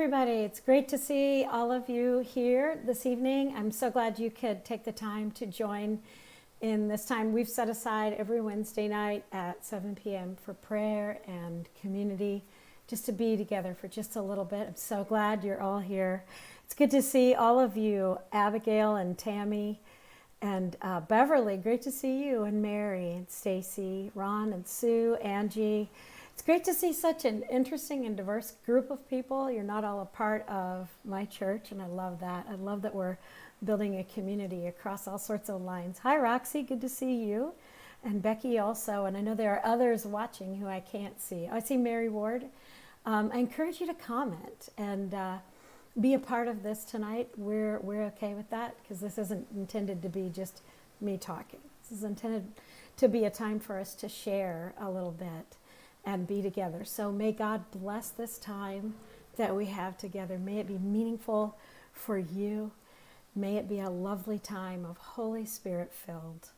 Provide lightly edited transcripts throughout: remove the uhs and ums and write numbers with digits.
everybody. It's great to see all of you here this evening. I'm so glad you could take the time to join in this time we've set aside every Wednesday night at 7 p.m. for prayer and community, just to be together for just a little bit. I'm so glad you're all here. It's good to see all of you, Abigail and Tammy and Beverly. Great to see you, and Mary and Stacy, Ron and Sue, Angie. It's great to see such an interesting and diverse group of people. You're not all a part of my church, and I love that. I love that we're building a community across all sorts of lines. Hi, Roxy. Good to see you. And Becky also. And I know there are others watching who I can't see. I see Mary Ward. I encourage you to comment and be a part of this tonight. We're okay with that because this isn't intended to be just me talking. This is intended to be a time for us to share a little bit and be together. So may God bless this time that we have together. May it be meaningful for you. May it be a lovely time of Holy Spirit filled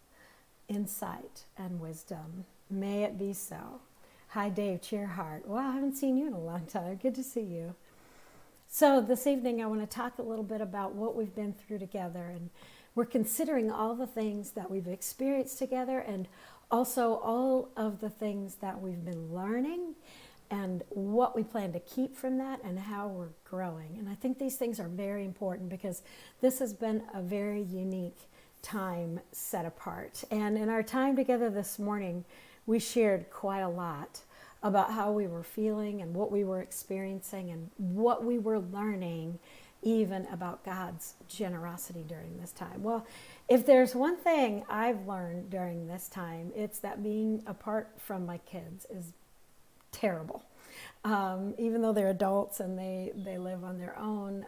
insight and wisdom. May it be so. Hi, Dave Cheerheart. Wow, I haven't seen you in a long time. Good to see you. So this evening I want to talk a little bit about what we've been through together, and we're considering all the things that we've experienced together and also all of the things that we've been learning and what we plan to keep from that and how we're growing. And I think these things are very important because this has been a very unique time set apart. And in our time together this morning, we shared quite a lot about how we were feeling and what we were experiencing and what we were learning even about God's generosity during this time. Well, if there's one thing I've learned during this time, it's that being apart from my kids is terrible. Even though they're adults and they live on their own,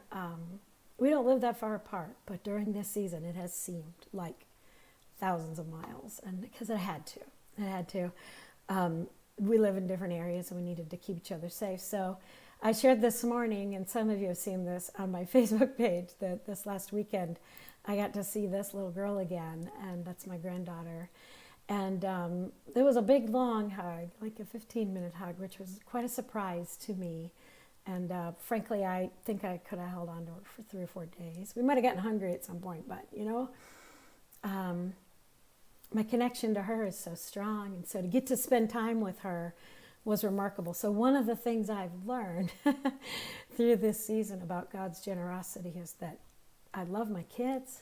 we don't live that far apart. But during this season, it has seemed like thousands of miles, and because it had to. We live in different areas and we needed to keep each other safe. So I shared this morning, and some of you have seen this on my Facebook page, that this last weekend I got to see this little girl again, and that's my granddaughter. And there was a big, long hug, like a 15-minute hug, which was quite a surprise to me. And frankly, I think I could have held on to her for 3 or 4 days. We might have gotten hungry at some point, but, my connection to her is so strong. And so to get to spend time with her was remarkable. So one of the things I've learned through this season about God's generosity is that I love my kids,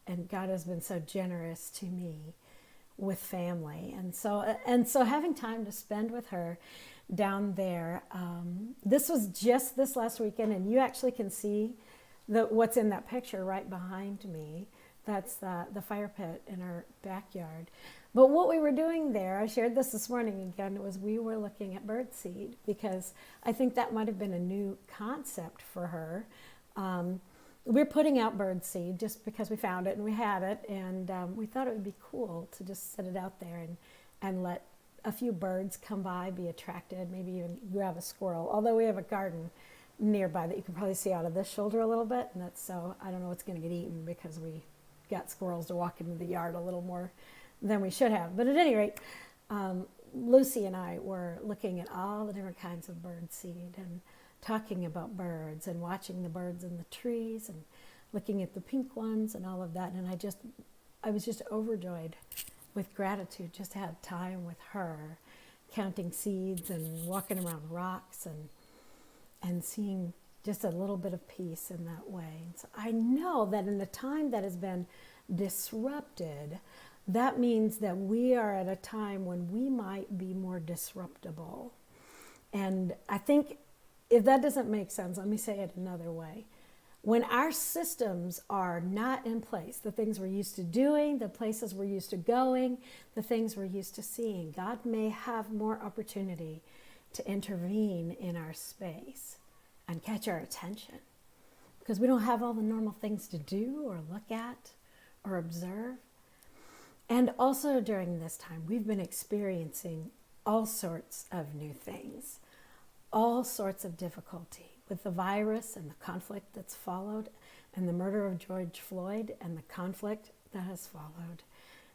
and God has been so generous to me with family. And so having time to spend with her down there, this was just this last weekend, and you actually can see what's in that picture right behind me. That's the fire pit in our backyard. But what we were doing there, I shared this morning again, was we were looking at birdseed, because I think that might have been a new concept for her. We're putting out birdseed just because we found it and we had it, and we thought it would be cool to just set it out there and let a few birds come by, be attracted, maybe even grab a squirrel. Although we have a garden nearby that you can probably see out of this shoulder a little bit, and that's so I don't know what's going to get eaten because we got squirrels to walk into the yard a little more than we should have. But at any rate, Lucy and I were looking at all the different kinds of bird seed and talking about birds and watching the birds in the trees and looking at the pink ones and all of that. And I was just overjoyed with gratitude just to have time with her, counting seeds and walking around rocks and seeing just a little bit of peace in that way. And so I know that in the time that has been disrupted, that means that we are at a time when we might be more disruptible. And I think if that doesn't make sense, let me say it another way. When our systems are not in place, the things we're used to doing, the places we're used to going, the things we're used to seeing, God may have more opportunity to intervene in our space and catch our attention, because we don't have all the normal things to do or look at or observe. And also during this time, we've been experiencing all sorts of new things, all sorts of difficulty with the virus and the conflict that's followed, and the murder of George Floyd and the conflict that has followed,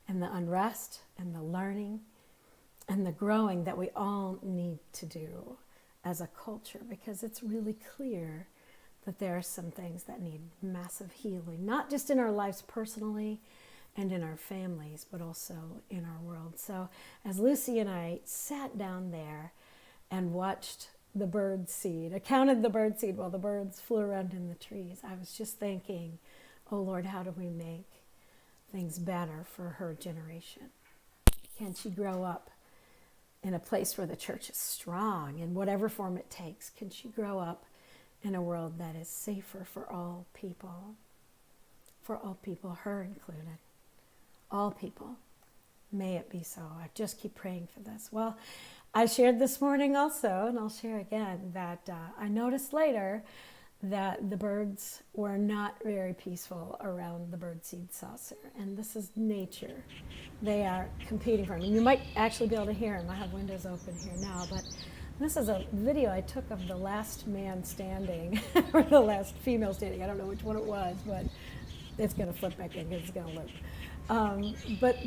and the unrest and the learning and the growing that we all need to do as a culture, because it's really clear that there are some things that need massive healing, not just in our lives personally and in our families, but also in our world. So as Lucy and I sat down there and watched the bird seed, I counted the bird seed while the birds flew around in the trees, I was just thinking, oh Lord, how do we make things better for her generation? Can she grow up in a place where the church is strong in whatever form it takes? Can she grow up in a world that is safer for all people, her included, all people? May it be so. I just keep praying for this. Well, I shared this morning also, and I'll share again, that I noticed later that the birds were not very peaceful around the birdseed saucer. And this is nature. They are competing for them. And you might actually be able to hear them. I have windows open here now, but this is a video I took of the last man standing, or the last female standing. I don't know which one it was, but it's going to flip back in because it's going to loop. But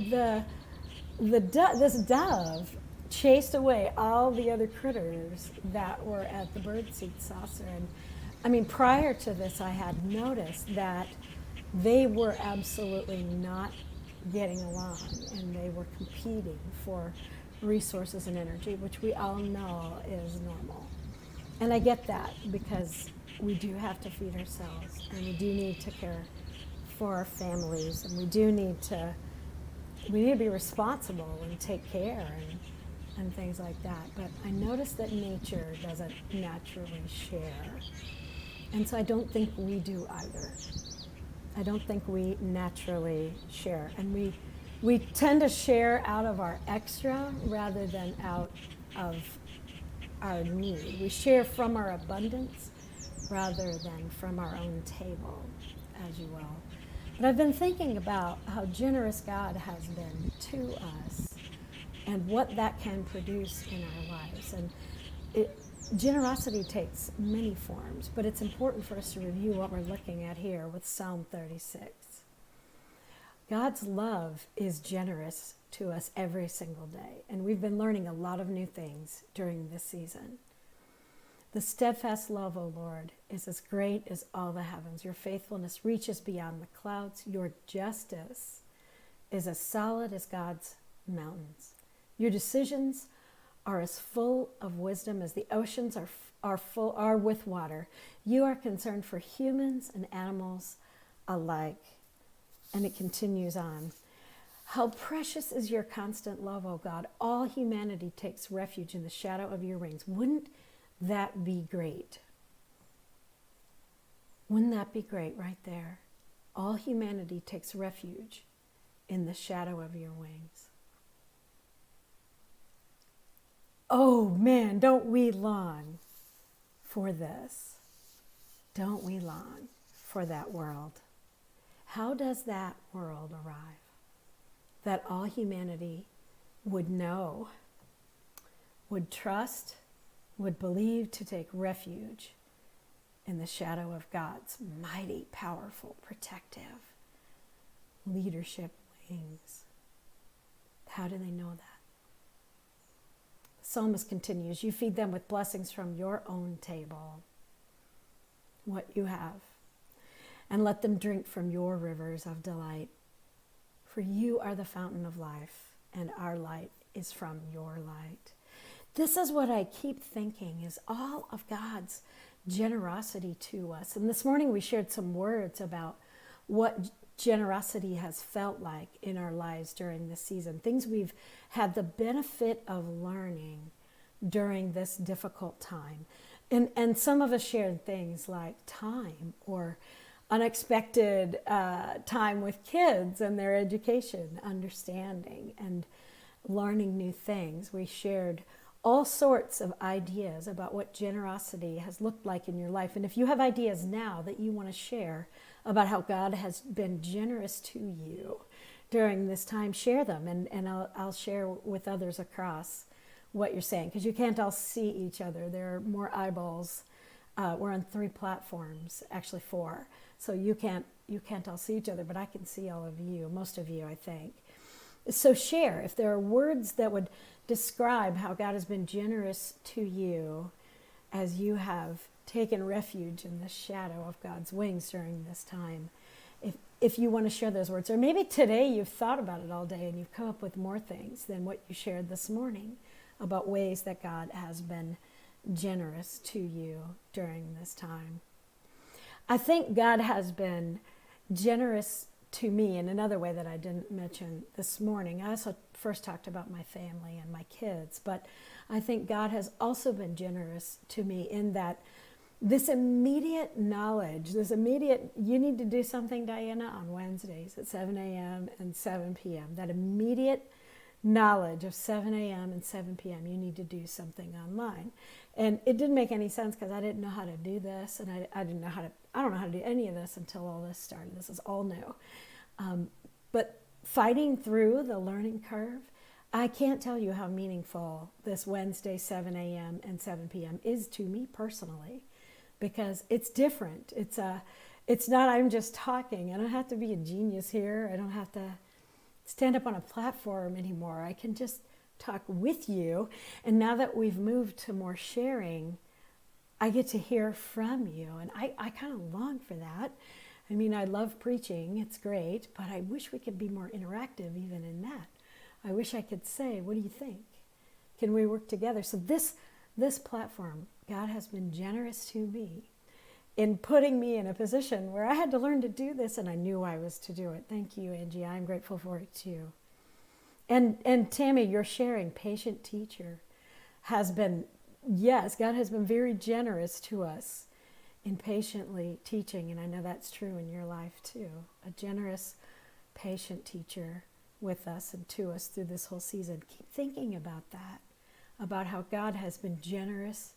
this dove chased away all the other critters that were at the birdseed saucer. And I mean, prior to this, I had noticed that they were absolutely not getting along, and they were competing for resources and energy, which we all know is normal. And I get that, because we do have to feed ourselves, and we do need to care for our families, and we need to be responsible and take care and things like that. But I noticed that nature doesn't naturally share. And so I don't think we do either. I don't think we naturally share. And we tend to share out of our extra rather than out of our need. We share from our abundance rather than from our own table, as you will. But I've been thinking about how generous God has been to us and what that can produce in our lives. And generosity takes many forms, but it's important for us to review what we're looking at here with Psalm 36. God's love is generous to us every single day, and we've been learning a lot of new things during this season. The steadfast love, O Lord, is as great as all the heavens. Your faithfulness reaches beyond the clouds. Your justice is as solid as God's mountains. Your decisions are as full of wisdom as the oceans are with water. You are concerned for humans and animals alike. And it continues on. How precious is your constant love, O God. All humanity takes refuge in the shadow of your wings. Wouldn't that be great? Wouldn't that be great right there? All humanity takes refuge in the shadow of your wings. Oh man, don't we long for this? Don't we long for that world? How does that world arrive? That all humanity would know, would trust, would believe, to take refuge in the shadow of God's mighty, powerful, protective leadership wings. How do they know that? The psalmist continues, you feed them with blessings from your own table, what you have, and let them drink from your rivers of delight. For you are the fountain of life, and our light is from your light. This is what I keep thinking is all of God's generosity to us. And this morning we shared some words about what generosity has felt like in our lives during this season, things we've had the benefit of learning during this difficult time. And some of us shared things like time or unexpected time with kids and their education, understanding and learning new things. We shared all sorts of ideas about what generosity has looked like in your life. And if you have ideas now that you want to share about how God has been generous to you during this time, share them. And I'll share with others across what you're saying, because you can't all see each other. There are more eyeballs. We're on 3 platforms, actually 4. So you can't all see each other, but I can see all of you, most of you, I think. So share if there are words that would describe how God has been generous to you as you have taken refuge in the shadow of God's wings during this time. If you want to share those words, or maybe today you've thought about it all day and you've come up with more things than what you shared this morning about ways that God has been generous to you during this time. I think God has been generous to me in another way that I didn't mention this morning. I also first talked about my family and my kids, but I think God has also been generous to me in that this immediate knowledge, you need to do something, Diana, on Wednesdays at 7 a.m. and 7 p.m. That immediate knowledge of 7 a.m. and 7 p.m. you need to do something online. And it didn't make any sense because I didn't know how to do this, and I don't know how to do any of this until all this started. This is all new. But fighting through the learning curve, I can't tell you how meaningful this Wednesday 7 a.m. and 7 p.m. is to me personally, because it's different. It's not I'm just talking. I don't have to be a genius here. I don't have to stand up on a platform anymore. I can just talk with you. And now that we've moved to more sharing, I get to hear from you. And I kind of long for that. I mean, I love preaching. It's great. But I wish we could be more interactive even in that. I wish I could say, what do you think? Can we work together? So this platform, God has been generous to me in putting me in a position where I had to learn to do this, and I knew I was to do it. Thank you, Angie. I'm grateful for it too. And Tammy, your sharing, patient teacher, has been, yes, God has been very generous to us in patiently teaching, and I know that's true in your life too. A generous, patient teacher with us and to us through this whole season. Keep thinking about that, about how God has been generous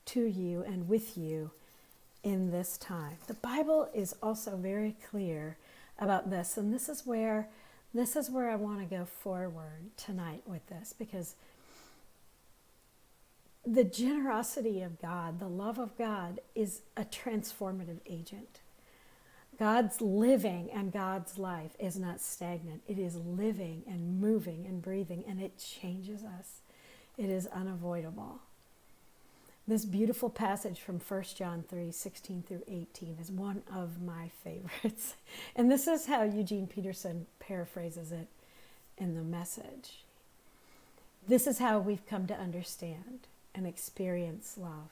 to you and with you in this time. The Bible is also very clear about this, and this is where I want to go forward tonight with this, because the generosity of God, the love of God, is a transformative agent. God's living and God's life is not stagnant. It is living and moving and breathing, and it changes us. It is unavoidable. This beautiful passage from 1 John 3, 16 through 18 is one of my favorites. And this is how Eugene Peterson paraphrases it in the Message. This is how we've come to understand and experience love.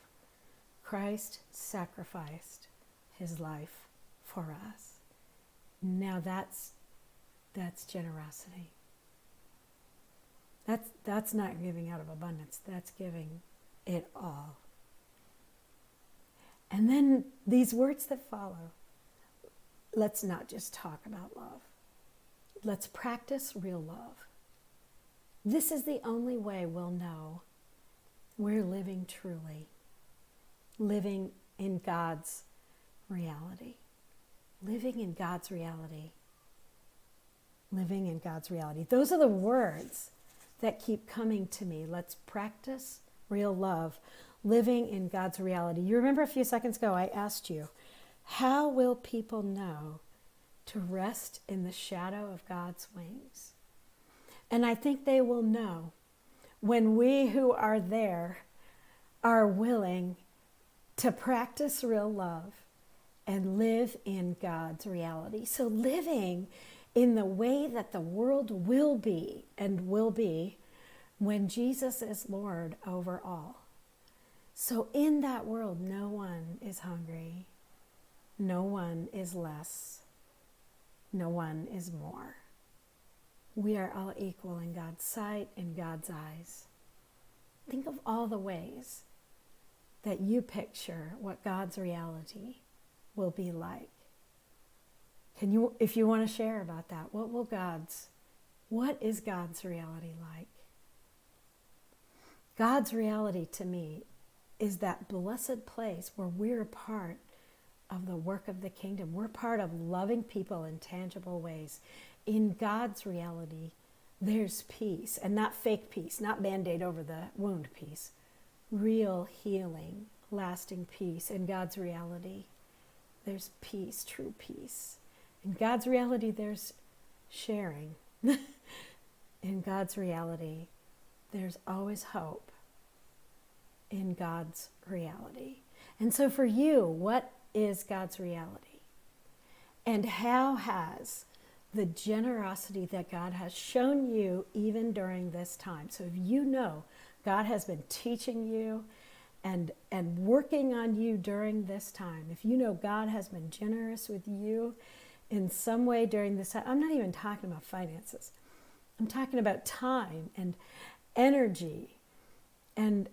Christ sacrificed his life for us. Now that's generosity. That's not giving out of abundance. That's giving it all. And then these words that follow. Let's not just talk about love. Let's practice real love. This is the only way we'll know we're living truly, living in God's reality. Living in God's reality. Living in God's reality. Those are the words that keep coming to me. Let's practice real love, living in God's reality. You remember a few seconds ago I asked you, how will people know to rest in the shadow of God's wings? And I think they will know when we who are there are willing to practice real love and live in God's reality. So living in the way that the world will be and will be when Jesus is Lord over all. So in that world, no one is hungry. No one is less. No one is more. We are all equal in God's sight, in God's eyes. Think of all the ways that you picture what God's reality will be like. Can you, if you want to share about that, what is God's reality like? God's reality to me is that blessed place where we're a part of the work of the kingdom. We're part of loving people in tangible ways. In God's reality, there's peace, and not fake peace, not Band-Aid over the wound peace. Real healing, lasting peace. In God's reality, there's peace, true peace. In God's reality, there's sharing. In God's reality, there's always hope. In God's reality. And so for you, what is God's reality? And how has the generosity that God has shown you even during this time? So if you know God has been teaching you and working on you during this time, if you know God has been generous with you in some way during this time, I'm not even talking about finances. I'm talking about time and energy and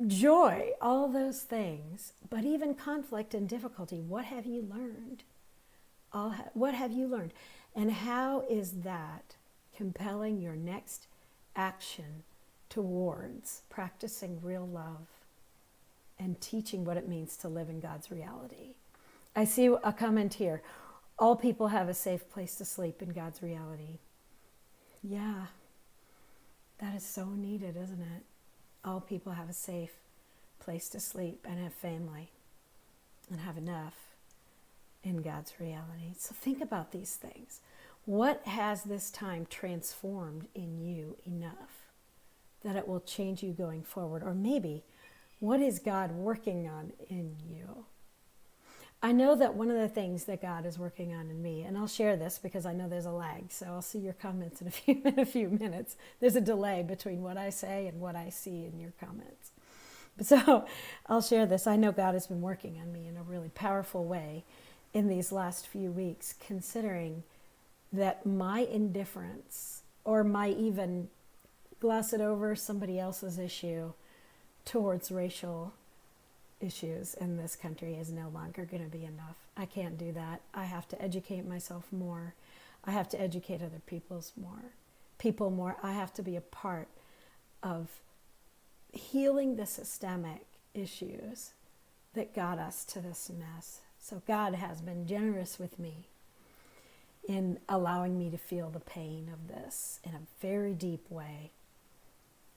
joy, all those things, but even conflict and difficulty. What have you learned? What have you learned? And how is that compelling your next action towards practicing real love and teaching what it means to live in God's reality? I see a comment here. All people have a safe place to sleep in God's reality. Yeah, that is so needed, isn't it? All people have a safe place to sleep and have family and have enough in God's reality. So think about these things. What has this time transformed in you enough that it will change you going forward? Or maybe, what is God working on in you? I know that one of the things that God is working on in me, and I'll share this because I know there's a lag, so I'll see your comments in a few minutes. There's a delay between what I say and what I see in your comments. So I'll share this. I know God has been working on me in a really powerful way in these last few weeks, considering that my indifference or my even gloss it over somebody else's issue towards racial issues in this country is no longer going to be enough. I can't do that. I have to educate myself more. I have to educate other people more. I have to be a part of healing the systemic issues that got us to this mess. So God has been generous with me in allowing me to feel the pain of this in a very deep way.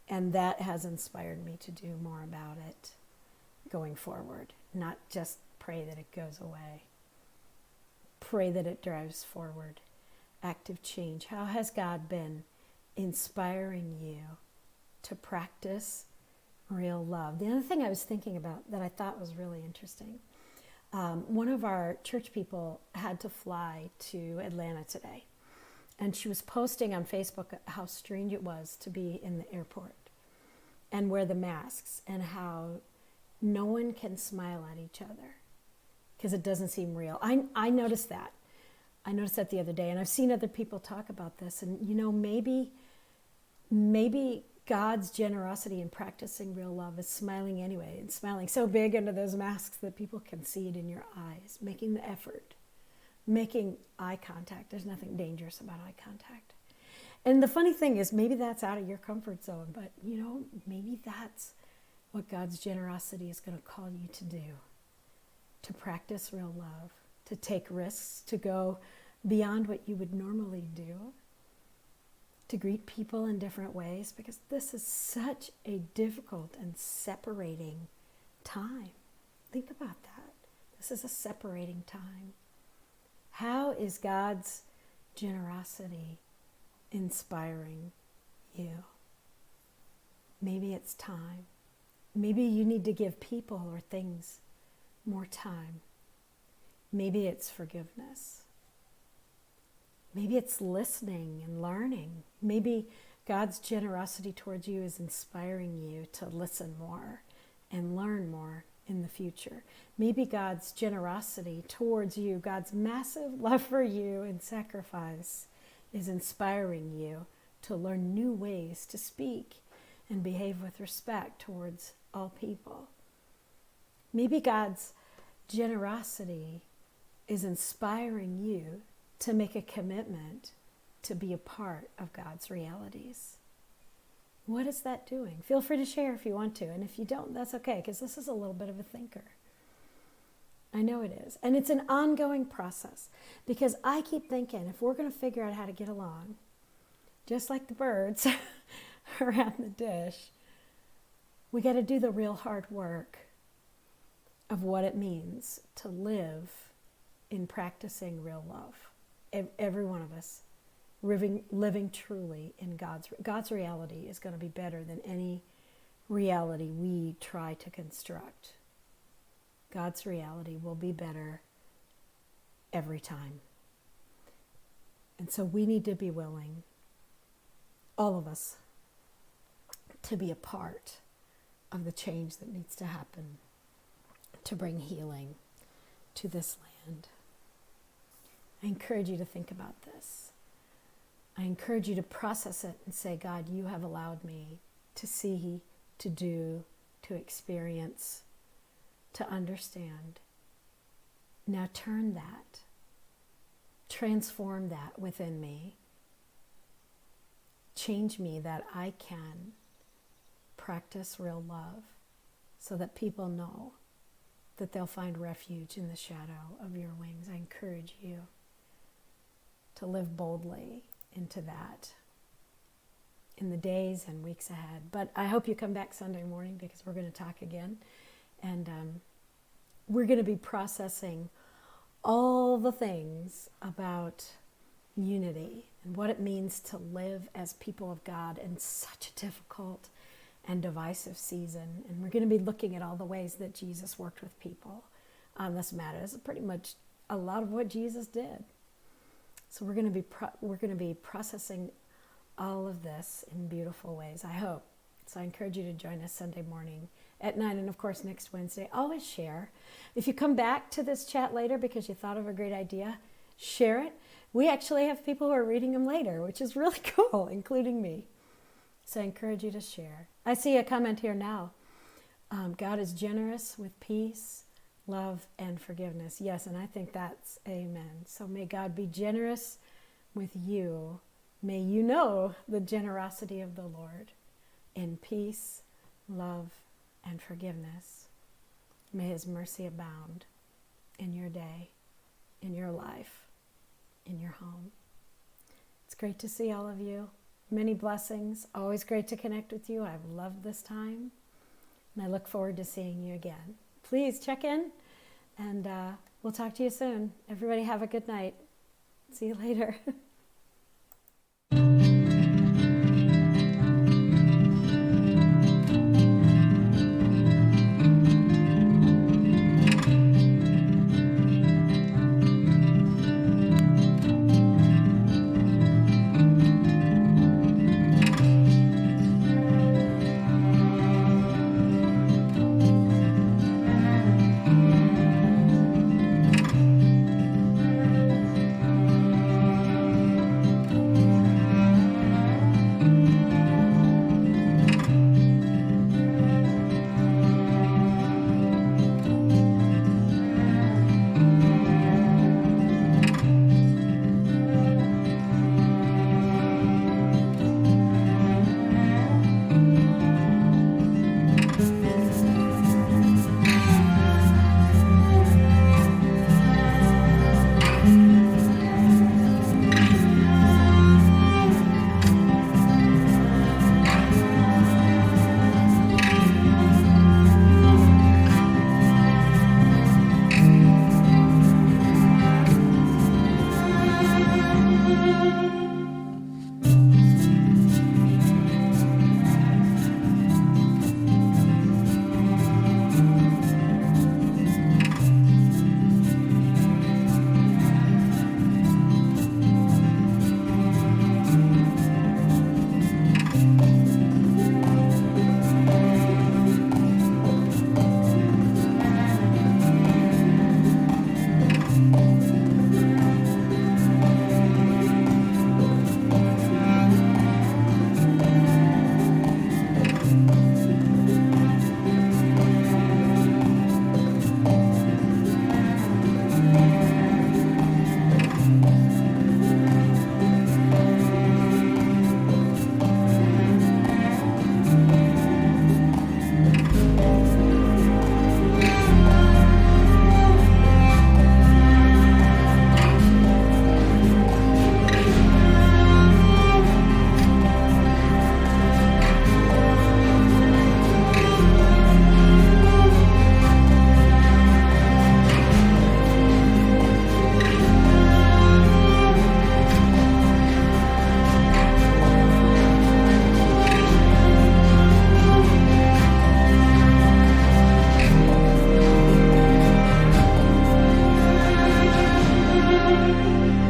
And that has inspired me to do more about it going forward. Not just pray that it goes away. Pray that it drives forward active change. How has God been inspiring you to practice real love? The other thing I was thinking about that I thought was really interesting, one of our church people had to fly to Atlanta today. And she was posting on Facebook how strange it was to be in the airport and wear the masks and how no one can smile at each other because it doesn't seem real. I noticed that. I noticed that the other day, and I've seen other people talk about this. And, you know, maybe God's generosity in practicing real love is smiling anyway, and smiling so big under those masks that people can see it in your eyes, making the effort, making eye contact. There's nothing dangerous about eye contact. And the funny thing is, maybe that's out of your comfort zone, but, you know, maybe that's what God's generosity is going to call you to do, to practice real love, to take risks, to go beyond what you would normally do, to greet people in different ways, because this is such a difficult and separating time. Think about that. This is a separating time. How is God's generosity inspiring you? Maybe it's time. Maybe you need to give people or things more time. Maybe it's forgiveness. Maybe it's listening and learning. Maybe God's generosity towards you is inspiring you to listen more and learn more in the future. Maybe God's generosity towards you, God's massive love for you and sacrifice is inspiring you to learn new ways to speak and behave with respect towards all people. Maybe God's generosity is inspiring you to make a commitment to be a part of God's realities. What is that doing? Feel free to share if you want to, and if you don't, that's okay, because this is a little bit of a thinker. I know it is. And it's an ongoing process, because I keep thinking if we're going to figure out how to get along, just like the birds around the dish, we got to do the real hard work of what it means to live in practicing real love. Every one of us living truly in God's reality is going to be better than any reality we try to construct. God's reality will be better every time. And so we need to be willing, all of us, to be a part of the change that needs to happen to bring healing to this land. I encourage you to think about this. I encourage you to process it and say, God, you have allowed me to see, to do, to experience, to understand. Now turn that, transform that within me. Change me that I can practice real love so that people know that they'll find refuge in the shadow of your wings. I encourage you to live boldly into that in the days and weeks ahead. But I hope you come back Sunday morning, because we're going to talk again. And we're going to be processing all the things about unity and what it means to live as people of God in such a difficult and divisive season. And we're going to be looking at all the ways that Jesus worked with people on this matter. This is pretty much a lot of what Jesus did. So we're going to be processing all of this in beautiful ways, I hope. So I encourage you to join us Sunday morning at 9, and of course next Wednesday. Always share. If you come back to this chat later because you thought of a great idea, share it. We actually have people who are reading them later, which is really cool, including me. So I encourage you to share. I see a comment here now. God is generous with peace, love, and forgiveness. Yes, and I think that's amen. So may God be generous with you. May you know the generosity of the Lord in peace, love, and forgiveness. May his mercy abound in your day, in your life, in your home. It's great to see all of you. Many blessings. Always great to connect with you. I've loved this time, and I look forward to seeing you again. Please check in, and we'll talk to you soon. Everybody have a good night. See you later. Bye.